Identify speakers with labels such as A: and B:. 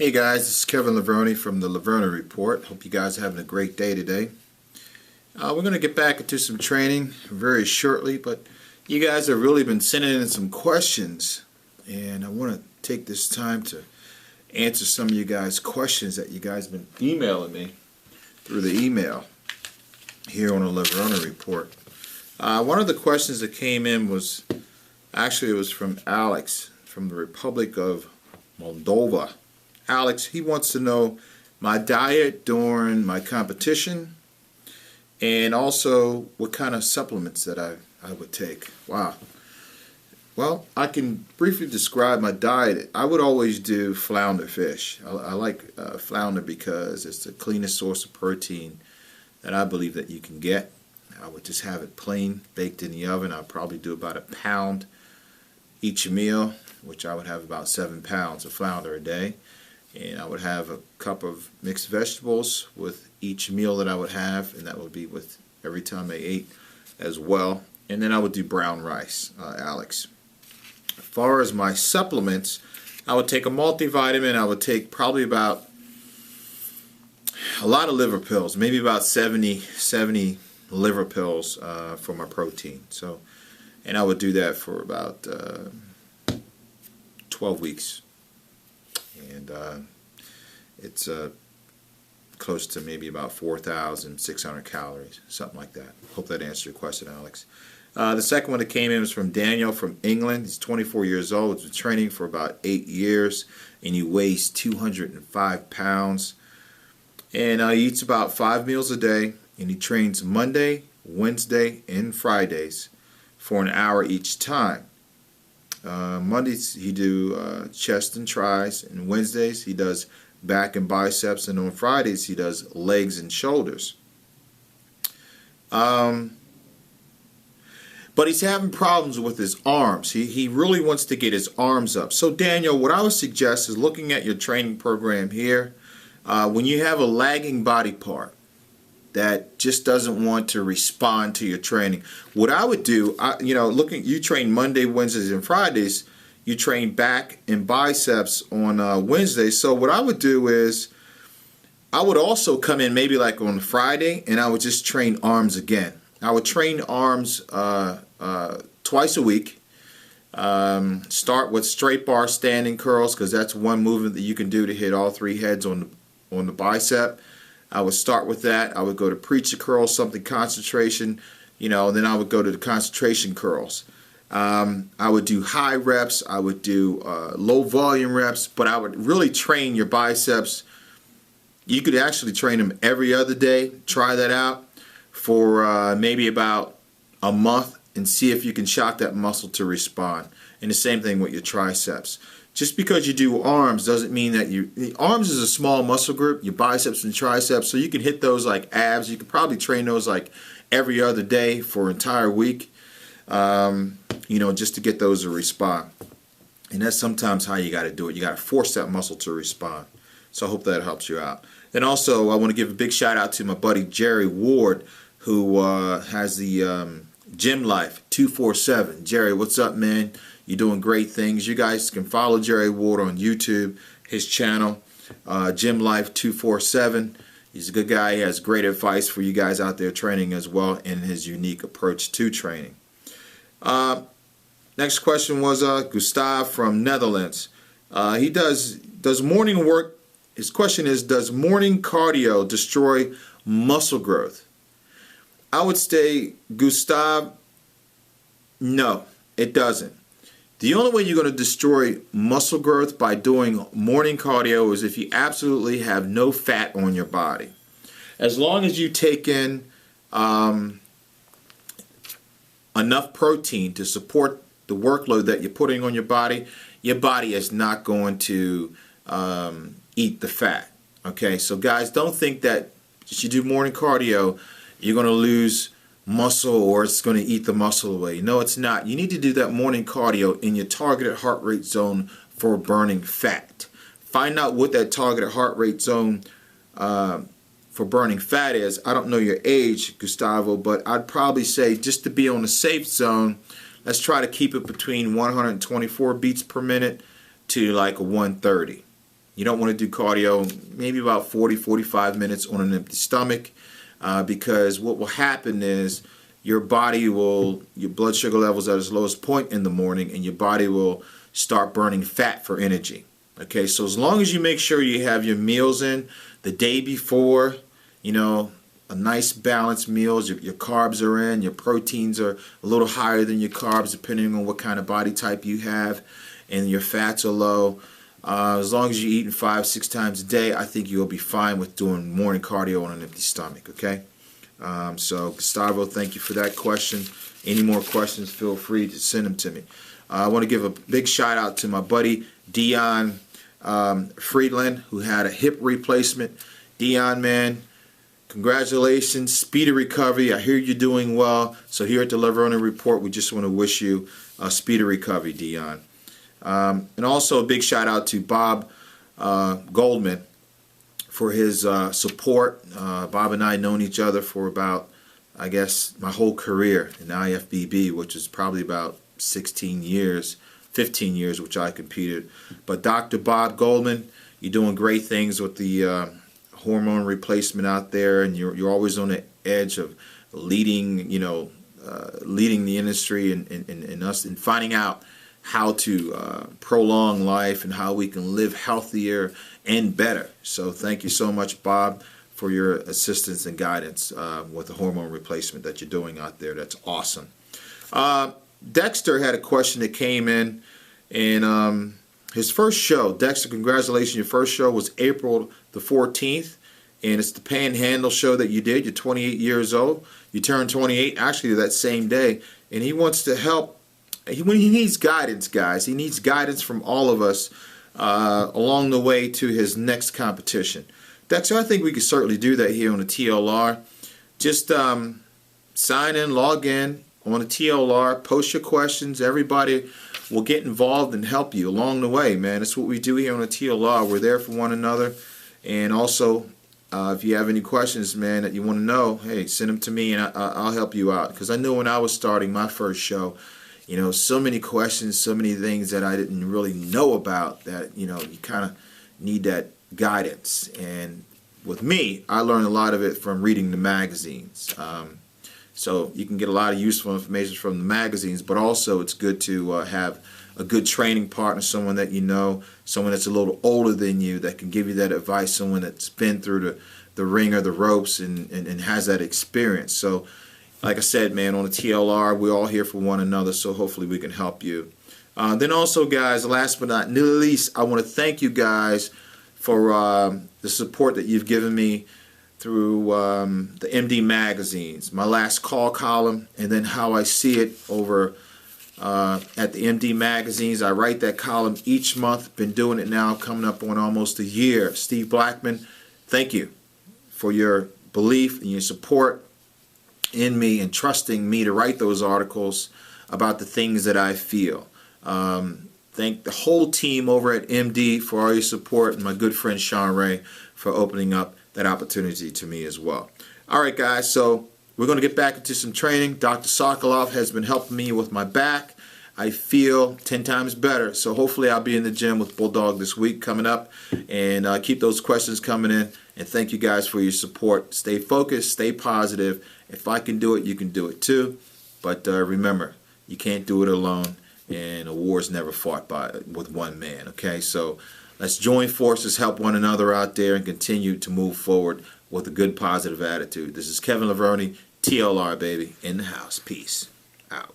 A: Hey guys, this is Kevin Levrone from the Levrone Report. Hope you guys are having a great day today. We're going to get back into some training very shortly, but you guys have really been sending in some questions, and I want to take this time to answer some of you guys' questions that you guys have been emailing me through the email here on the Levrone Report. One of the questions that came in was, actually it was from Alex from the Republic of Moldova. Alex, he wants to know my diet during my competition and also what kind of supplements that I would take. Wow. Well, I can briefly describe my diet. I would always do flounder fish. I like flounder because it's the cleanest source of protein that I believe that you can get. I would just have it plain, baked in the oven. I'd probably do about a pound each meal, which I would have about 7 pounds of flounder a day. And I would have a cup of mixed vegetables with each meal that I would have, and that would be with every time I ate as well. And then I would do brown rice, Alex. As far as my supplements, I would take a multivitamin. I would take probably about a lot of liver pills, maybe about 70 liver pills for my protein. And I would do that for about 12 weeks. And it's close to maybe about 4,600 calories, something like that. Hope that answered your question, Alex. The second one that came in was from Daniel from England. He's 24 years old. He's been training for about 8 years, and he weighs 205 pounds. And he eats about 5 meals a day, and he trains Monday, Wednesday, and Fridays for an hour each time. Mondays he do chest and tries, and Wednesdays he does back and biceps, and on Fridays he does legs and shoulders. But he's having problems with his arms. He really wants to get his arms up. So Daniel, what I would suggest is looking at your training program here. When you have a lagging body part that just doesn't want to respond to your training, what I would do, you train Monday, Wednesdays, and Fridays. You train back and biceps on Wednesdays. So what I would do is I would also come in maybe like on Friday, and I would just train arms again. I would train arms twice a week. Start with straight bar standing curls, because that's one movement that you can do to hit all 3 heads on the bicep. I would start with that. I would go to preacher curls, something concentration, then I would go to the concentration curls. I would do high reps. I would do low volume reps, but I would really train your biceps. You could actually train them every other day. Try that out for maybe about a month and see if you can shock that muscle to respond. And the same thing with your triceps. Just because you do arms doesn't mean that the arms is a small muscle group, your biceps and triceps, so you can hit those like abs. You could probably train those like every other day for an entire week, just to get those to respond. And that's sometimes how you got to do it. You got to force that muscle to respond. So I hope that helps you out. Then also I want to give a big shout out to my buddy Jerry Ward, who has the Gym Life 247. Jerry, what's up, man? You're doing great things. You guys can follow Jerry Ward on YouTube, his channel, Gym Life 247. He's a good guy. He has great advice for you guys out there training as well, and his unique approach to training. Next question was Gustav from Netherlands. He does morning work. His question is, does morning cardio destroy muscle growth? I would say, Gustav, no, it doesn't. The only way you're going to destroy muscle growth by doing morning cardio is if you absolutely have no fat on your body. As long as you take in enough protein to support the workload that you're putting on your body is not going to eat the fat. Okay, so guys, don't think that if you do morning cardio, you're going to lose muscle or it's going to eat the muscle away. No, it's not. You need to do that morning cardio in your targeted heart rate zone for burning fat. Find out what that targeted heart rate zone for burning fat is. I don't know your age, Gustavo, but I'd probably say, just to be on the safe zone, let's try to keep it between 124 beats per minute to like a 130. You don't want to do cardio maybe about 40-45 minutes on an empty stomach, because what will happen is your blood sugar levels at its lowest point in the morning, and your body will start burning fat for energy. Okay, so as long as you make sure you have your meals in the day before, you know, a nice balanced meals, your carbs are in, your proteins are a little higher than your carbs depending on what kind of body type you have, and your fats are low. As long as you're eating 5-6 times a day, I think you'll be fine with doing morning cardio on an empty stomach, okay? So Gustavo, thank you for that question. Any more questions, feel free to send them to me. I want to give a big shout out to my buddy Dion Friedland, who had a hip replacement. Dion, man, congratulations, speedy recovery. I hear you're doing well. So here at the Levrone Report, we just want to wish you a speedy recovery, Dion. And also a big shout out to Bob Goldman for his support. Bob and I have known each other for about, I guess, my whole career in IFBB, which is probably about 16 years, 15 years, which I competed. But Dr. Bob Goldman, you're doing great things with the hormone replacement out there, and you're always on the edge of leading, leading the industry and us in finding out how to prolong life and how we can live healthier and better. So thank you so much, Bob, for your assistance and guidance with the hormone replacement that you're doing out there. That's awesome. Dexter had a question that came in, and his first show, Dexter, congratulations, your first show was April the 14th, and it's the Panhandle show that you did. You're 28 years old. You turned 28 actually that same day, and he wants to help. He needs guidance, guys. He needs guidance from all of us along the way to his next competition. Dexter, I think we could certainly do that here on the TLR. Just sign in, log in on the TLR, post your questions. Everybody will get involved and help you along the way, man. That's what we do here on the TLR. We're there for one another. And also, if you have any questions, man, that you want to know, hey, send them to me and I'll help you out. Because I knew when I was starting my first show, so many questions, so many things that I didn't really know about that, you kind of need that guidance. And with me, I learned a lot of it from reading the magazines. So you can get a lot of useful information from the magazines, but also it's good to have a good training partner, someone that someone that's a little older than you that can give you that advice, someone that's been through the ring or the ropes and has that experience. So like I said, man, on the TLR, we're all here for one another, so hopefully we can help you. Then also, guys, last but not least, I want to thank you guys for the support that you've given me through the MD magazines, my last call column, and then how I see it over at the MD magazines. I write that column each month. Been doing it now, coming up on almost a year. Steve Blackman, thank you for your belief and your support in me and trusting me to write those articles about the things that I feel. Thank the whole team over at MD for all your support, and my good friend Sean Ray for opening up that opportunity to me as well. All right, guys, so we're going to get back into some training. Dr. Sokolov has been helping me with my back. I feel 10 times better, so hopefully I'll be in the gym with Bulldog this week coming up, and keep those questions coming in. And thank you guys for your support. Stay focused, stay positive. If I can do it, you can do it too. But remember, you can't do it alone, and a war is never fought with one man, okay? So let's join forces, help one another out there, and continue to move forward with a good, positive attitude. This is Kevin Levrone, TLR, baby, in the house. Peace out.